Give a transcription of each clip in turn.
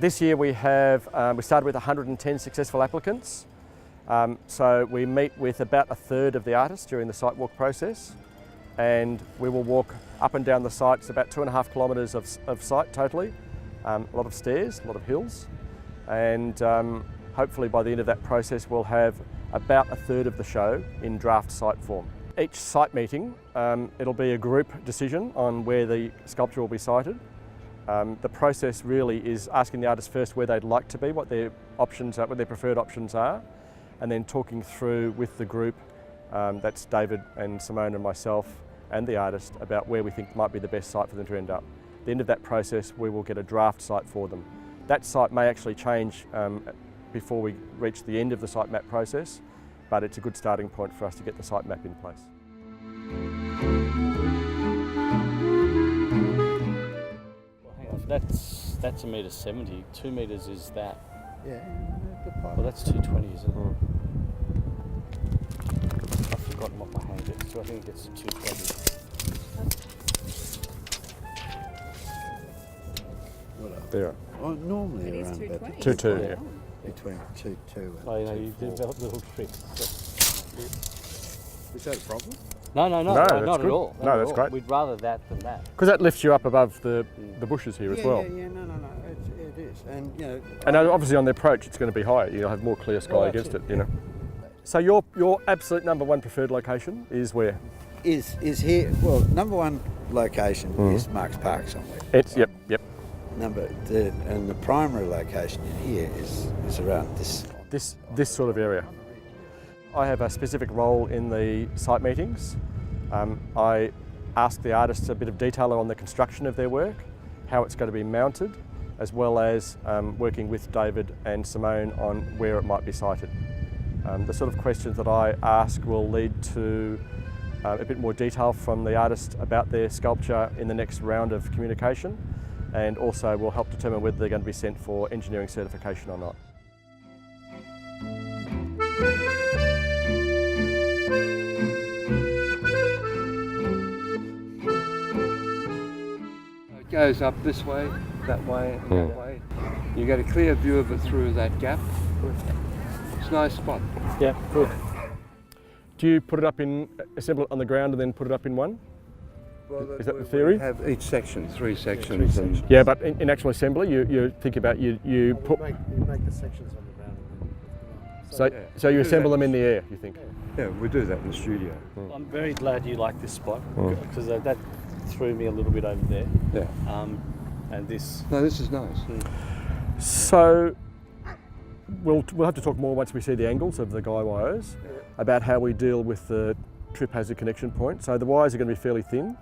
This year we started with 110 successful applicants. So we meet with about a third of the artists during the site walk process, and we will walk up and down the site. It's about 2.5 kilometres of site totally, a lot of stairs, a lot of hills, and hopefully by the end of that process we'll have about a third of the show in draft site form. Each site meeting, it'll be a group decision on where the sculpture will be sited. The process really is asking the artists first where they'd like to be, what their options are, what their preferred options are, and then talking through with the group, that's David and Simone and myself and the artist, about where we think might be the best site for them to end up. At the end of that process, we will get a draft site for them. That site may actually change before we reach the end of the site map process, but it's a good starting point for us to get the site map in place. That's $1.70 m. 2 metres is that. Yeah. Well, that's 220, isn't it? I've forgotten what my hand gets to. I think it gets to 220. There. Well, normally around about 2.2, yeah. Between 2.2 and Oh, you know, you develop little tricks. Is that a problem? No, that's not good. at all. No, that's great. We'd rather that than that. Because that lifts you up above the bushes here as well. Yeah, no, it is. And, you know... And obviously on the approach it's going to be higher, you'll have more clear sky against it, you know. So your absolute number one preferred location is where? Is here, well, number one location is Marks Park somewhere. It's, yep. And the primary location in here is around this sort of area. I have a specific role in the site meetings. I ask the artists a bit of detail on the construction of their work, how it's going to be mounted, as well as working with David and Simone on where it might be sited. The sort of questions that I ask will lead to a bit more detail from the artist about their sculpture in the next round of communication, and also will help determine whether they're going to be sent for engineering certification or not. It goes up this way, that way, and that way. You get a clear view of it through that gap. It's a nice spot. Yeah, good. Do you put it up assemble it on the ground and then put it up in one? Well, is that the theory? We have each section, three sections. And yeah, but in actual assembly, you think about you put. You make the sections on the ground. So you assemble them in the air, you think? Yeah, we do that in the studio. I'm very glad you like this spot, because that threw me a little bit over there. Yeah. And this. No, this is nice. So we'll have to talk more once we see the angles of the guy wires about how we deal with the trip hazard connection point. So the wires are going to be fairly thin.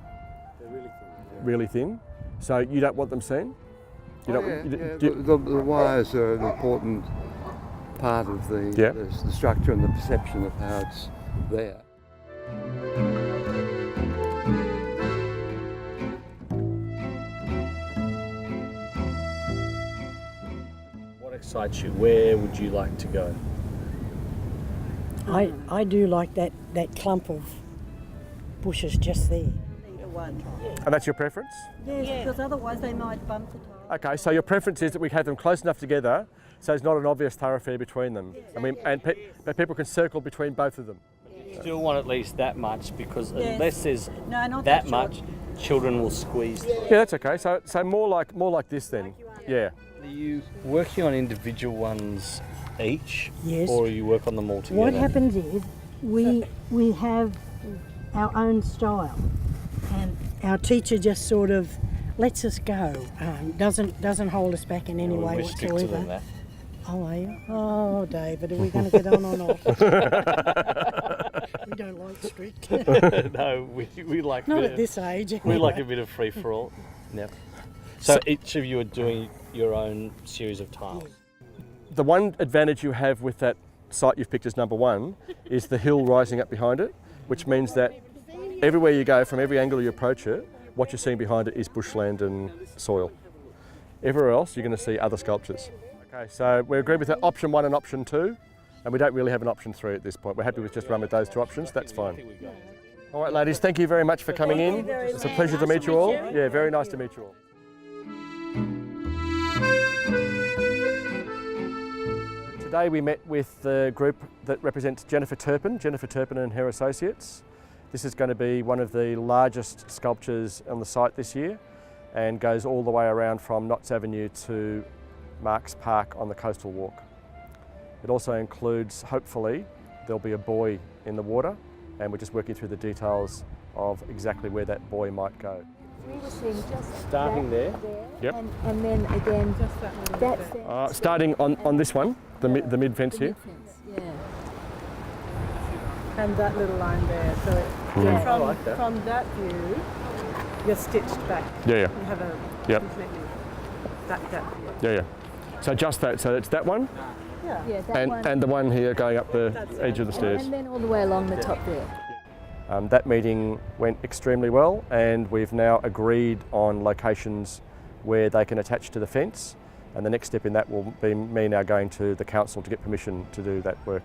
They're really thin. Really thin. So you don't want them seen? The wires are an important part of the structure and the perception of how it's there. What excites you? Where would you like to go? I do like that clump of bushes just there. And that's your preference? Yes, because otherwise they might bump the tire. Okay, so your preference is that we have them close enough together so there's not an obvious thoroughfare between them. But people can circle between both of them. You still want at least that much, because unless there's not that much, children will squeeze through. Yeah, that's okay. So more like this then. Yeah. Are you working on individual ones each? Yes. Or you work on them all together? What happens is we have our own style, and our teacher just sort of lets us go. Doesn't hold us back in any way whatsoever. Oh, are you? Oh, David, are we going to get on or not? We don't like strict. No, we like. Not at this age. We like a bit of free for all. Yep. So each of you are doing your own series of tiles. The one advantage you have with that site you've picked as number one is the hill rising up behind it, which means that everywhere you go, from every angle you approach it, what you're seeing behind it is bushland and soil. Everywhere else, you're going to see other sculptures. Okay, so we agreed with option 1 and option 2, and we don't really have an option 3 at this point. We're happy with just run with those 2 options, that's fine. All right, ladies, thank you very much for coming in. It's a pleasure to meet you all. Yeah, very nice to meet you all. Today we met with the group that represents Jennifer Turpin and her associates. This is going to be one of the largest sculptures on the site this year and goes all the way around from Notts Avenue to Marks Park on the coastal walk. It also includes, hopefully, there'll be a buoy in the water, and we're just working through the details of exactly where that buoy might go. We were seeing just Starting there. Yep. and then again, just that fence. Starting on this one, the mid fence The here. mid-fence, yeah. And that little line there, so Yeah. from, I like that. from that view, you're stitched back. Yeah, You have a Yep. completely that view. yeah. So just that, so it's that one Yeah. Yeah, that one. and the one here going up the edge of the stairs. And then all the way along the top there. That meeting went extremely well, and we've now agreed on locations where they can attach to the fence, and the next step in that will be me now going to the council to get permission to do that work.